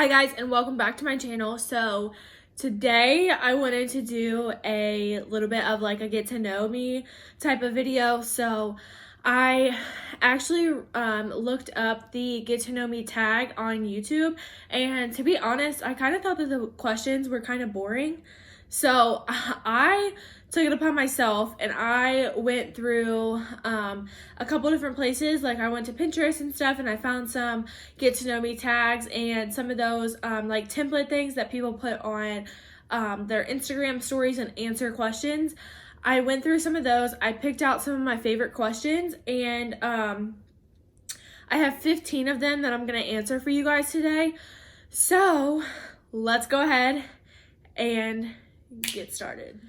Hi guys, and welcome back to my channel. So today I wanted to do a little bit of like a get to know me type of video. So I actually looked up the get to know me tag on YouTube, and to be honest, I kind of thought that the questions were kind of boring. So I took it upon myself and I went through a couple different places. Like I went to Pinterest and stuff, and I found some get to know me tags and some of those like template things that people put on their Instagram stories and answer questions. I went through some of those. I picked out some of my favorite questions, and I have 15 of them that I'm going to answer for you guys today. So let's go ahead and get started.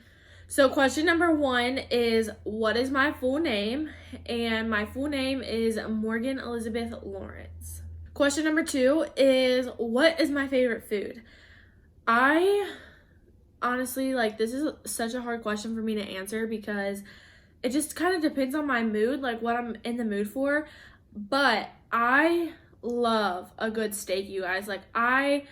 So question number 1 is, what is my full name? And my full name is Morgan Elizabeth Lawrence. Question number 2 is, what is my favorite food? I honestly, like, this is such a hard question for me to answer because it just kind of depends on my mood, like what I'm in the mood for. But I love a good steak, you guys. Like I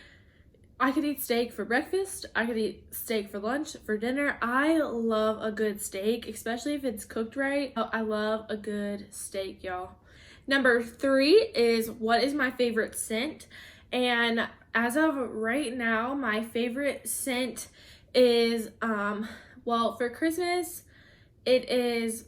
could eat steak for breakfast. I could eat steak for lunch, for dinner. I love a good steak, especially if it's cooked right. I love a good steak, y'all. Number 3 is, what is my favorite scent? And as of right now, my favorite scent is, well, for Christmas, it is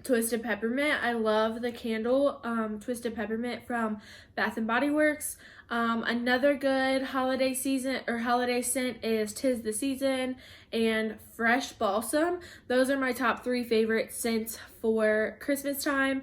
Twisted Peppermint. I love the candle Twisted Peppermint from Bath and Body Works. Another good holiday scent is Tis the Season and Fresh Balsam. Those are my top 3 favorite scents for Christmas time.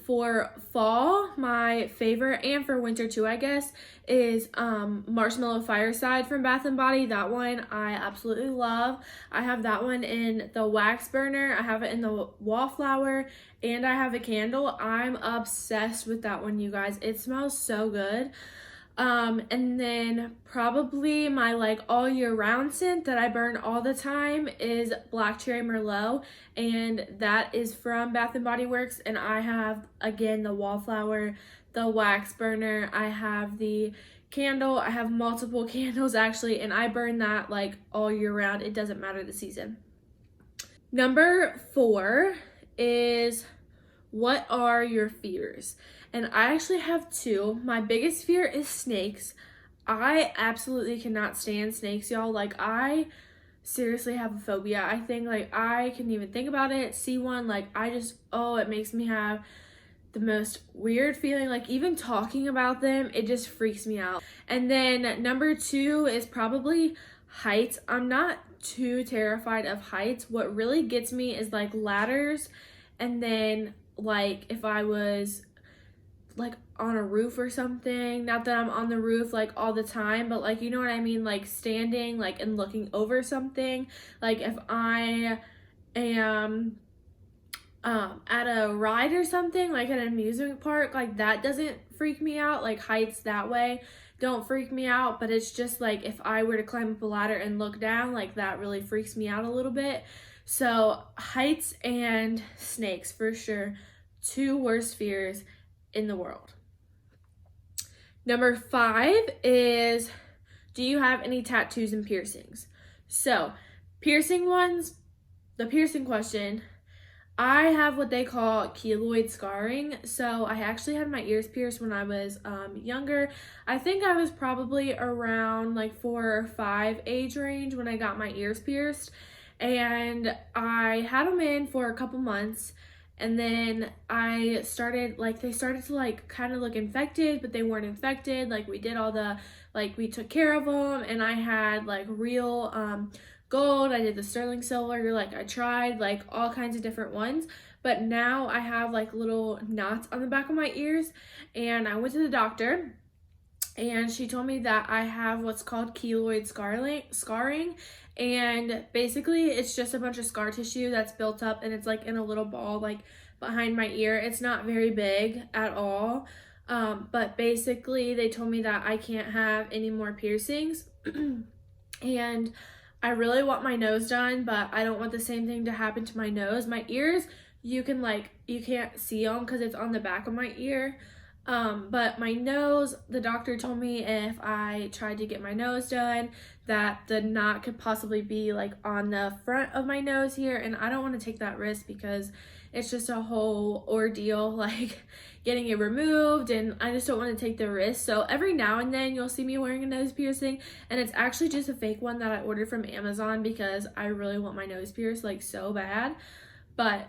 For fall, my favorite, and for winter too, I guess, is Marshmallow Fireside from Bath and Body. That one I absolutely love. I have that one in the wax burner, I have it in the wallflower, and I have a candle. I'm obsessed with that one, you guys. It smells so good. And then probably my like all year round scent that I burn all the time is Black Cherry Merlot, and that is from Bath and Body Works. And I have, again, the wallflower, the wax burner, I have the candle, I have multiple candles actually, and I burn that like all year round. It doesn't matter the season. Number 4 is, what are your fears? And I actually have 2. My biggest fear is snakes. I absolutely cannot stand snakes, y'all. Like, I seriously have a phobia. I think, like, I can even think about it, see one, like, it makes me have the most weird feeling. Like, even talking about them, it just freaks me out. And then number 2 is probably heights. I'm not too terrified of heights. What really gets me is, like, ladders, and then, like, if I was like on a roof or something, not that I'm on the roof like all the time, but like, you know what I mean, like standing like and looking over something. Like if I am at a ride or something, like at an amusement park, like that doesn't freak me out. Like heights that way don't freak me out, but it's just like if I were to climb up a ladder and look down, like that really freaks me out a little bit. So heights and snakes for sure, 2 worst fears in the world. Number 5 is, do you have any tattoos and piercings? So piercing ones, the piercing question, I have what they call keloid scarring. So I actually had my ears pierced when I was younger. I think I was probably around like 4 or 5 age range when I got my ears pierced, and I had them in for a couple months. And then they started to like kind of look infected, but they weren't infected. Like we did we took care of them, and I had like real gold. I did the sterling silver, like I tried like all kinds of different ones. But now I have like little knots on the back of my ears, and I went to the doctor, and she told me that I have what's called keloid scarring. And basically it's just a bunch of scar tissue that's built up, and it's like in a little ball like behind my ear. It's not very big at all. But basically they told me that I can't have any more piercings. And I really want my nose done, but I don't want the same thing to happen to my nose. My ears, you can't see them because it's on the back of my ear. But my nose, the doctor told me if I tried to get my nose done, that the knot could possibly be like on the front of my nose here, and I don't want to take that risk because it's just a whole ordeal, like getting it removed, and I just don't want to take the risk. So every now and then you'll see me wearing a nose piercing, and it's actually just a fake one that I ordered from Amazon because I really want my nose pierced like so bad. But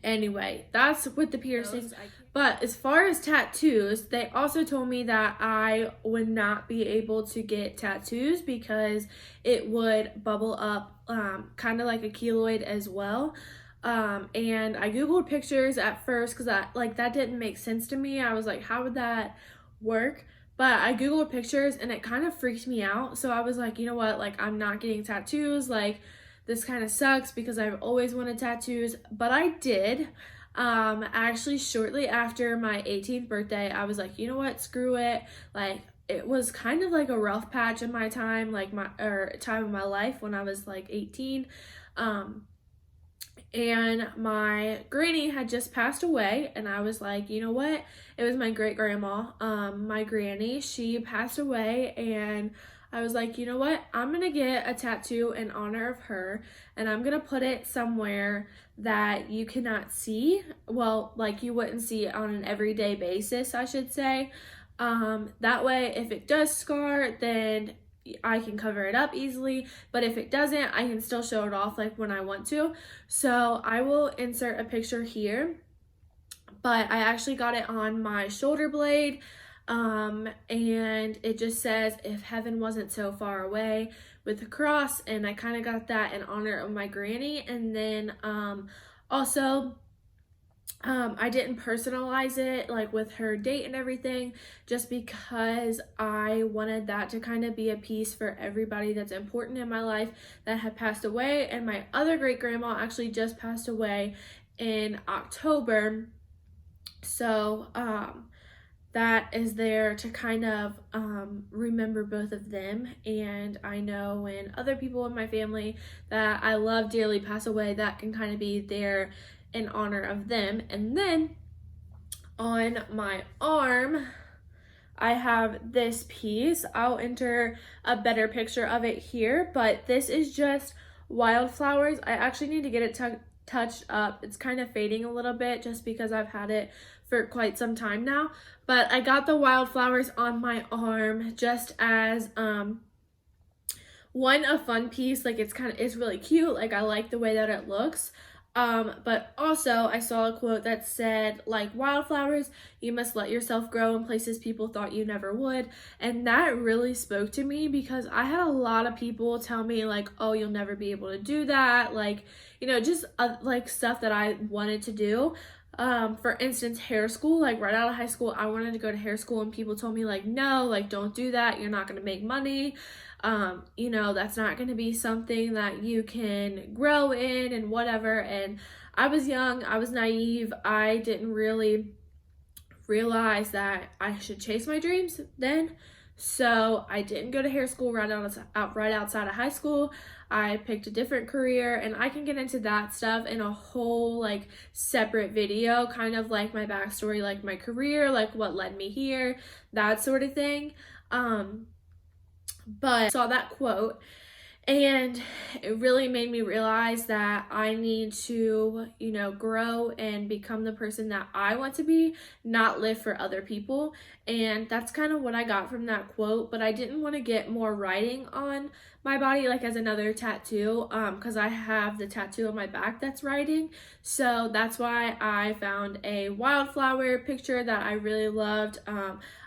anyway, that's with the piercings. But as far as tattoos, they also told me that I would not be able to get tattoos because it would bubble up, kind of like a keloid as well. And I googled pictures at first because that didn't make sense to me. I was like, how would that work? But I googled pictures and it kind of freaked me out. So I was like, you know what? Like, I'm not getting tattoos. Like, this kind of sucks because I've always wanted tattoos. But I did. Actually, shortly after my 18th birthday, I was like, you know what? Screw it. Like, it was kind of like a rough patch in my time, time of my life when I was like 18. And my granny had just passed away, and I was like, you know what? It was my great grandma, my granny. She passed away, and I was like, you know what? I'm gonna get a tattoo in honor of her, and I'm gonna put it somewhere that you cannot see. Well, like you wouldn't see it on an everyday basis, I should say. That way, if it does scar, then I can cover it up easily, but if it doesn't, I can still show it off like when I want to. So I will insert a picture here, but I actually got it on my shoulder blade, and it just says, if heaven wasn't so far away, with the cross, and I kind of got that in honor of my granny. And then also I didn't personalize it like with her date and everything, just because I wanted that to kind of be a piece for everybody that's important in my life that had passed away. And my other great grandma actually just passed away in October. So that is there to kind of remember both of them. And I know when other people in my family that I love dearly pass away, that can kind of be there in honor of them. And then on my arm, I have this piece. I'll enter a better picture of it here, but this is just wildflowers. I actually need to get it touched up. It's kind of fading a little bit just because I've had it for quite some time now. But I got the wildflowers on my arm just as a fun piece. Like, it's really cute. Like, I like the way that it looks. But also I saw a quote that said, like wildflowers, you must let yourself grow in places people thought you never would. And that really spoke to me because I had a lot of people tell me like, oh, you'll never be able to do that. Like, you know, just like stuff that I wanted to do. For instance, hair school, like right out of high school, I wanted to go to hair school and people told me like, no, like don't do that. You're not going to make money. You know, that's not going to be something that you can grow in and whatever. And I was young, I was naive. I didn't really realize that I should chase my dreams then. So I didn't go to hair school right outside of high school. I picked a different career, and I can get into that stuff in a whole like separate video, kind of like my backstory, like my career, like what led me here, that sort of thing. But I saw that quote and it really made me realize that I need to, you know, grow and become the person that I want to be, not live for other people. And that's kind of what I got from that quote. But I didn't want to get more writing on my body, like as another tattoo, because I have the tattoo on my back that's writing. So that's why I found a wildflower picture that I really loved.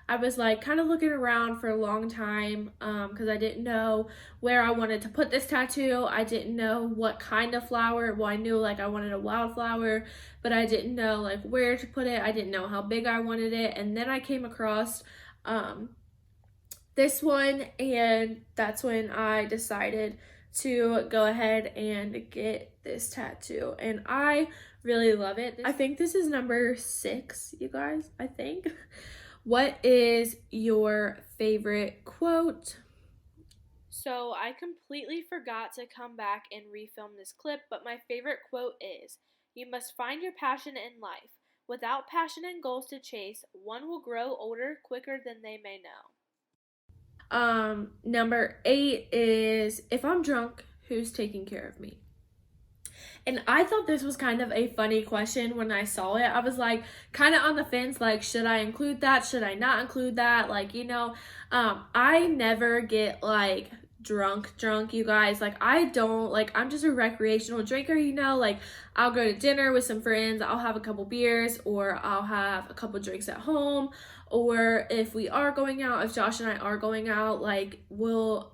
I was like kind of looking around for a long time because I didn't know where I wanted to put this tattoo. I didn't know what kind of flower. Well, I knew like I wanted a wildflower, but I didn't know like where to put it. I didn't know how big I wanted it. And then I came across this one, and that's when I decided to go ahead and get this tattoo. And I really love it. I think this is number 6, you guys, I think. What is your favorite quote? So I completely forgot to come back and refilm this clip, but my favorite quote is, "You must find your passion in life. Without passion and goals to chase, one will grow older quicker than they may know. Number 8 is, if I'm drunk, who's taking care of me? And I thought this was kind of a funny question when I saw it. I was like kind of on the fence, like, should I include that? Should I not include that? Like, I never get like drunk, you guys. Like, I don't, like, I'm just a recreational drinker, like, I'll go to dinner with some friends, I'll have a couple beers, or I'll have a couple drinks at home, or if we are going out, if Josh and I are going out, like,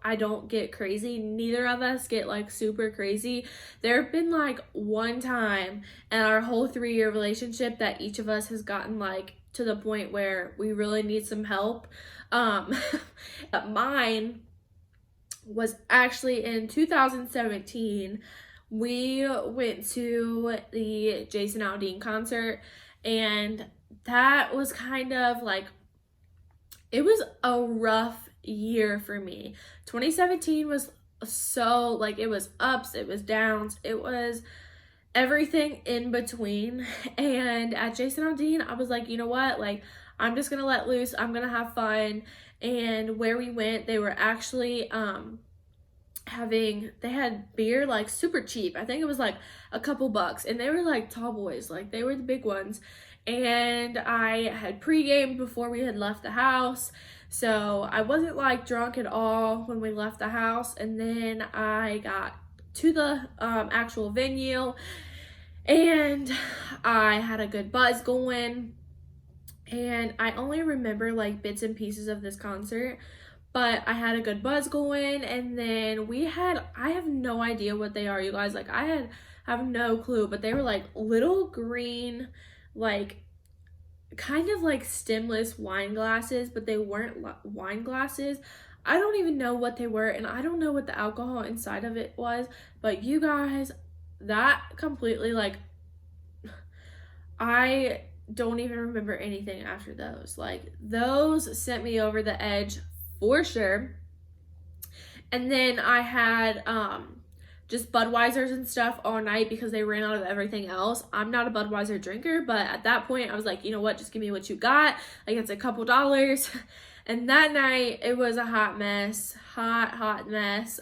I don't get crazy. Neither of us get like super crazy. There have been like one time in our whole 3-year relationship that each of us has gotten like to the point where we really need some help. Mine was actually in 2017. We went to the Jason Aldean concert, and that was kind of like, it was a rough year for me. 2017 was so, like, it was ups, it was downs, it was everything in between. And at Jason Aldean, I was like, you know what, like, I'm just gonna let loose, I'm gonna have fun. And where we went, they were actually they had beer like super cheap. I think it was like a couple bucks, and they were like tall boys, like they were the big ones. And I had pre-gamed before we had left the house, so I wasn't like drunk at all when we left the house. And then I got to the actual venue, and I had a good buzz going, and I only remember like bits and pieces of this concert, but I had a good buzz going. And then I have no idea what they are, you guys. Like, I have no clue, but they were like little green, like kind of like stemless wine glasses, but they weren't wine glasses. I don't even know what they were, and I don't know what the alcohol inside of it was, but you guys, that completely, like, I don't even remember anything after those. Like, those sent me over the edge for sure. And then I had just Budweisers and stuff all night because they ran out of everything else. I'm not a Budweiser drinker, but at that point I was like, you know what, just give me what you got. Like, it's a couple dollars. And that night it was a hot mess. Hot mess.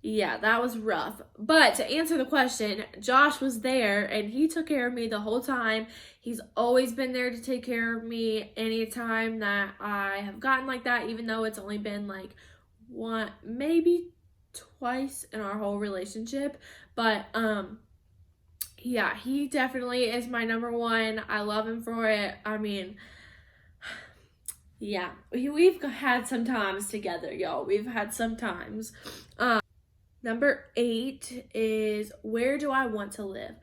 Yeah, that was rough. But to answer the question, Josh was there and he took care of me the whole time. He's always been there to take care of me anytime that I have gotten like that, even though it's only been like one, maybe twice in our whole relationship. But yeah, he definitely is my number one. I love him for it. I mean, yeah, we've had some times together, y'all. We've had some times. Number 8 is, where do I want to live?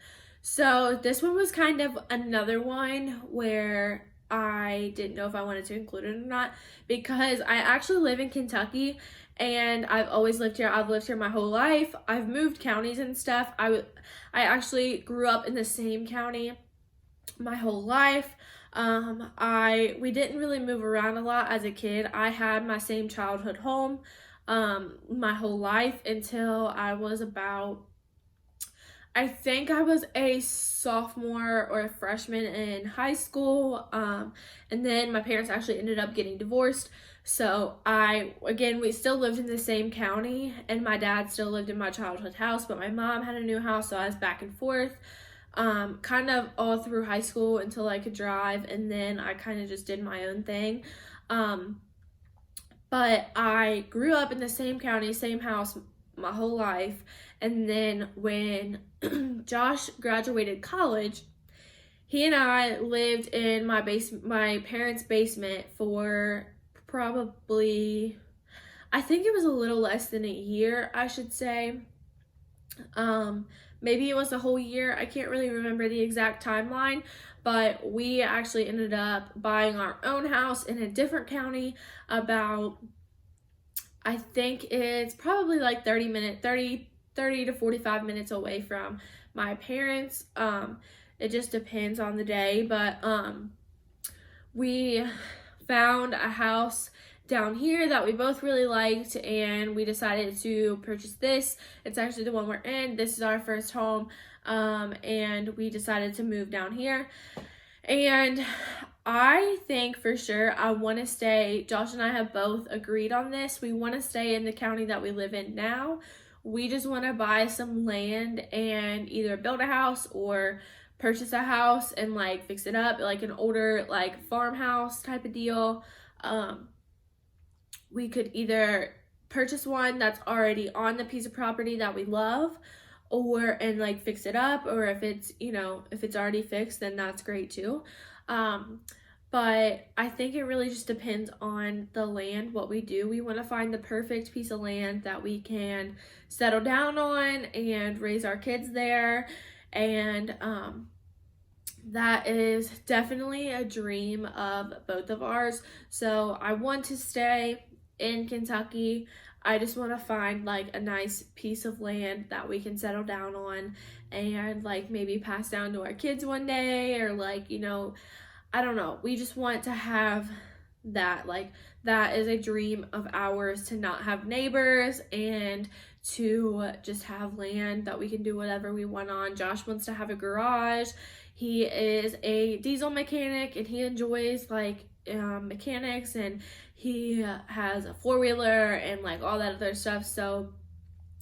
So this one was kind of another one where I didn't know if I wanted to include it or not, because I actually live in Kentucky and I've always lived here. I've lived here my whole life. I've moved counties and stuff. I actually grew up in the same county my whole life. We didn't really move around a lot as a kid. I had my same childhood home my whole life until I was about, I think I was a sophomore or a freshman in high school, and then my parents actually ended up getting divorced. So we still lived in the same county, and my dad still lived in my childhood house, but my mom had a new house, so I was back and forth kind of all through high school until I could drive, and then I kind of just did my own thing. But I grew up in the same county, same house my whole life. And then when Josh graduated college, he and I lived in my parents' basement for probably, I think it was a little less than a year, I should say. Maybe it was a whole year. I can't really remember the exact timeline, but we actually ended up buying our own house in a different county about, I think it's probably like 30 to 45 minutes away from my parents. It just depends on the day, but we found a house down here that we both really liked, and we decided to purchase this. It's actually the one we're in. This is our first home, and we decided to move down here. And I think for sure I want to stay. Josh and I have both agreed on this. We want to stay in the county that we live in now. We just want to buy some land and either build a house or purchase a house and like fix it up, like an older like farmhouse type of deal. We could either purchase one that's already on the piece of property that we love, and like fix it up, or if it's, you know, if it's already fixed, then that's great too. But I think it really just depends on the land, what we do. We want to find the perfect piece of land that we can settle down on and raise our kids there. And that is definitely a dream of both of ours. So I want to stay in Kentucky. I just want to find like a nice piece of land that we can settle down on and like maybe pass down to our kids one day, or like, you know, I don't know. We just want to have that. Like, that is a dream of ours, to not have neighbors and to just have land that we can do whatever we want on. Josh wants to have a garage. He is a diesel mechanic and he enjoys like mechanics, and he has a four-wheeler and like all that other stuff, so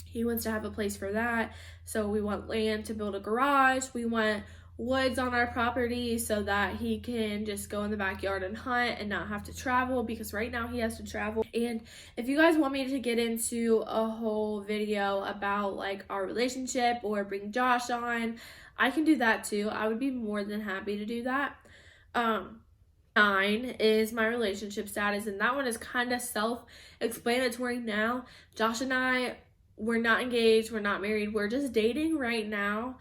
he wants to have a place for that. So we want land to build a garage. We want woods on our property so that he can just go in the backyard and hunt and not have to travel, because right now he has to travel. And if you guys want me to get into a whole video about like our relationship or bring Josh on, I can do that too. I would be more than happy to do that. 9 is my relationship status, and that one is kind of self-explanatory now. Josh and I, we're not engaged, we're not married, we're just dating right now.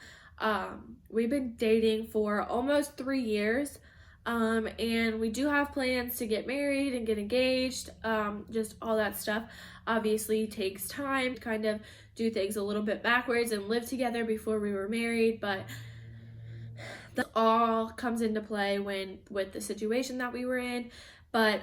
We've been dating for almost 3 years, and we do have plans to get married and get engaged. Just all that stuff obviously takes time to kind of do things a little bit backwards and live together before we were married, but that all comes into play with the situation that we were in. But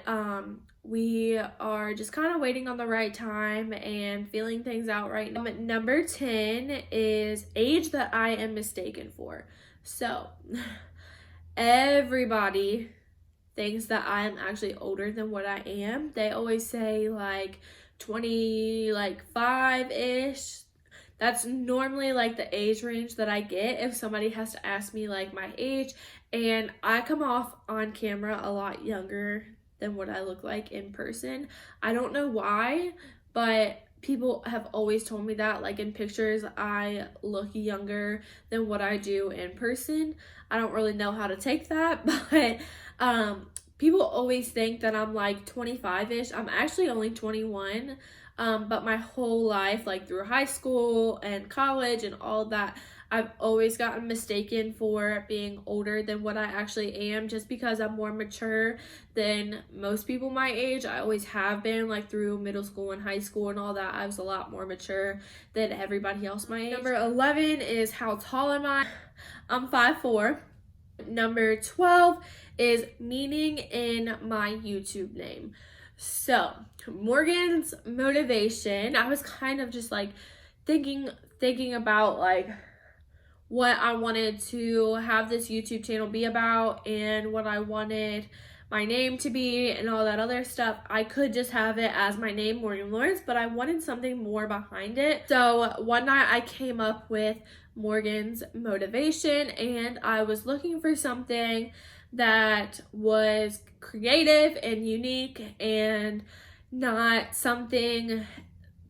we are just kind of waiting on the right time and feeling things out right now. Number 10 is age that I am mistaken for. So everybody thinks that I'm actually older than what I am. They always say like 25-ish. That's normally like the age range that I get if somebody has to ask me like my age, and I come off on camera a lot younger than what I look like in person. I don't know why, but people have always told me that, like in pictures I look younger than what I do in person. I don't really know how to take that, but people always think that I'm like 25-ish. I'm actually only 21. But my whole life, like through high school and college and all that, I've always gotten mistaken for being older than what I actually am, just because I'm more mature than most people my age. I always have been, like through middle school and high school and all that. I was a lot more mature than everybody else my age. Number 11 is how tall am I? I'm 5'4". Number 12 is meaning in my YouTube name. So Morgan's motivation, I was kind of just like thinking about like what I wanted to have this YouTube channel be about and what I wanted my name to be and all that other stuff. I could just have it as my name, Morgan Lawrence, but I wanted something more behind it. So one night I came up with Morgan's motivation, and I was looking for something that was creative and unique and not something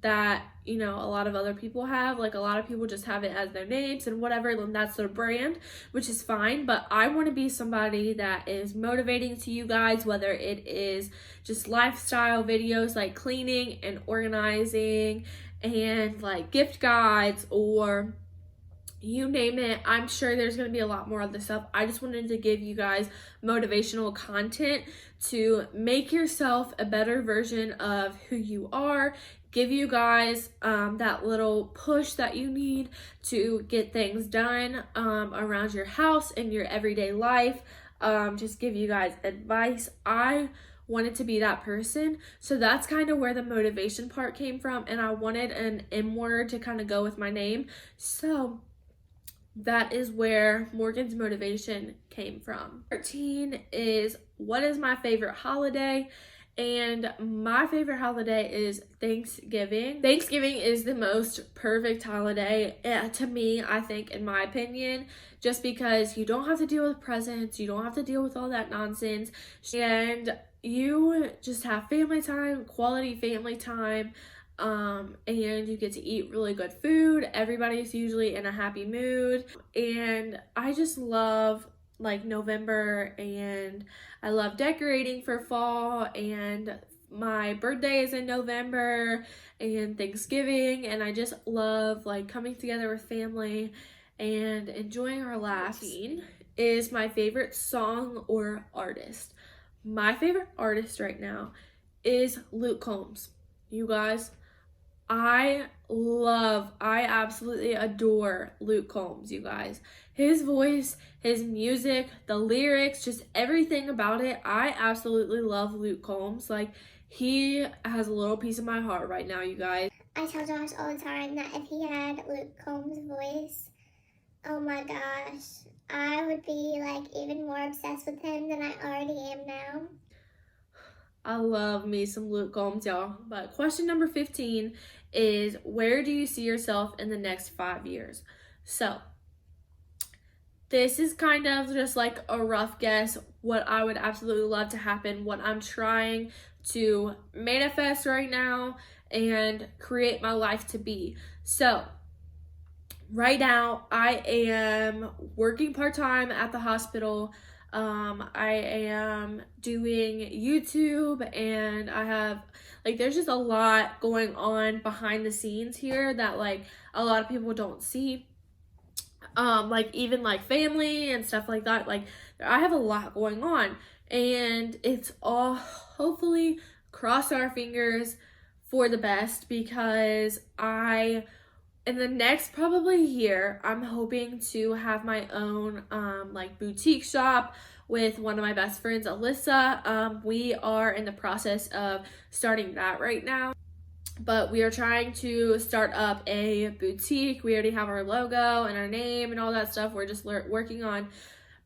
that, you know, a lot of other people have. Like a lot of people just have it as their names and whatever, and that's their brand, which is fine. But I want to be somebody that is motivating to you guys, whether it is just lifestyle videos like cleaning and organizing and like gift guides, or you name it. I'm sure there's going to be a lot more of this stuff. I just wanted to give you guys motivational content to make yourself a better version of who you are, give you guys that little push that you need to get things done around your house and your everyday life, just give you guys advice. I wanted to be that person. So that's kind of where the motivation part came from, and I wanted an M word to kind of go with my name. So that is where Morgan's motivation came from. 13 is, what is my favorite holiday? And my favorite holiday is Thanksgiving. Thanksgiving is the most perfect holiday to me, I think, in my opinion, just because you don't have to deal with presents, you don't have to deal with all that nonsense, and you just have family time, quality family time, and you get to eat really good food. Everybody's usually in a happy mood, and I just love like November, and I love decorating for fall, and my birthday is in November, and Thanksgiving, and I just love like coming together with family and enjoying our laughs. 14 is my favorite song or artist. My favorite artist right now is Luke Combs. You guys, I absolutely adore Luke Combs, you guys. His voice, his music, the lyrics, just everything about it. I absolutely love Luke Combs. Like, he has a little piece of my heart right now, you guys. I tell Josh all the time that if he had Luke Combs' voice, oh my gosh, I would be like even more obsessed with him than I already am now. I love me some Luke Combs, y'all. But question number 15 is, where do you see yourself in the next 5 years? So this is kind of just like a rough guess what I would absolutely love to happen, what I'm trying to manifest right now and create my life to be. So right now I am working part-time at the hospital. I am doing YouTube, and I have like, there's just a lot going on behind the scenes here that like a lot of people don't see. Like even like family and stuff like that. Like, I have a lot going on, and it's all, hopefully, cross our fingers for the best, because in the next probably year, I'm hoping to have my own like boutique shop with one of my best friends, Alyssa. We are in the process of starting that right now, but we are trying to start up a boutique. We already have our logo and our name and all that stuff. We're just working on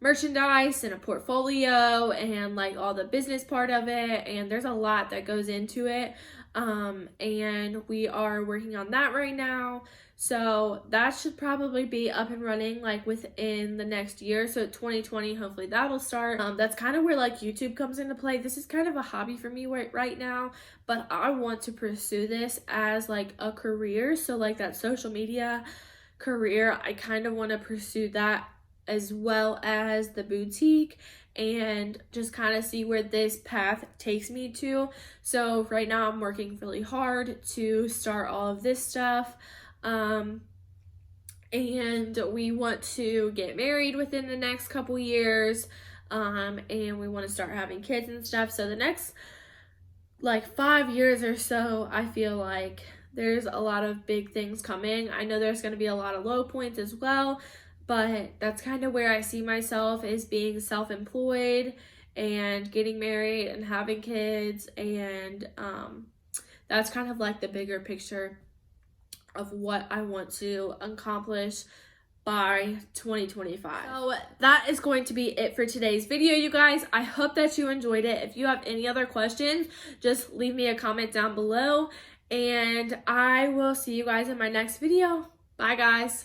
merchandise and a portfolio and like all the business part of it, and there's a lot that goes into it, and we are working on that right now. So that should probably be up and running like within the next year. So 2020, hopefully that will start. That's kind of where like YouTube comes into play. This is kind of a hobby for me right now, but I want to pursue this as like a career. So like that social media career, I kind of want to pursue that as well as the boutique, and just kind of see where this path takes me to. So right now I'm working really hard to start all of this stuff. And we want to get married within the next couple years, and we want to start having kids and stuff. So the next like 5 years or so, I feel like there's a lot of big things coming. I know there's going to be a lot of low points as well, but that's kind of where I see myself, is being self-employed and getting married and having kids, and that's kind of like the bigger picture of what I want to accomplish by 2025. So that is going to be it for today's video, you guys. I hope that you enjoyed it. If you have any other questions, just leave me a comment down below, and I will see you guys in my next video. Bye, guys.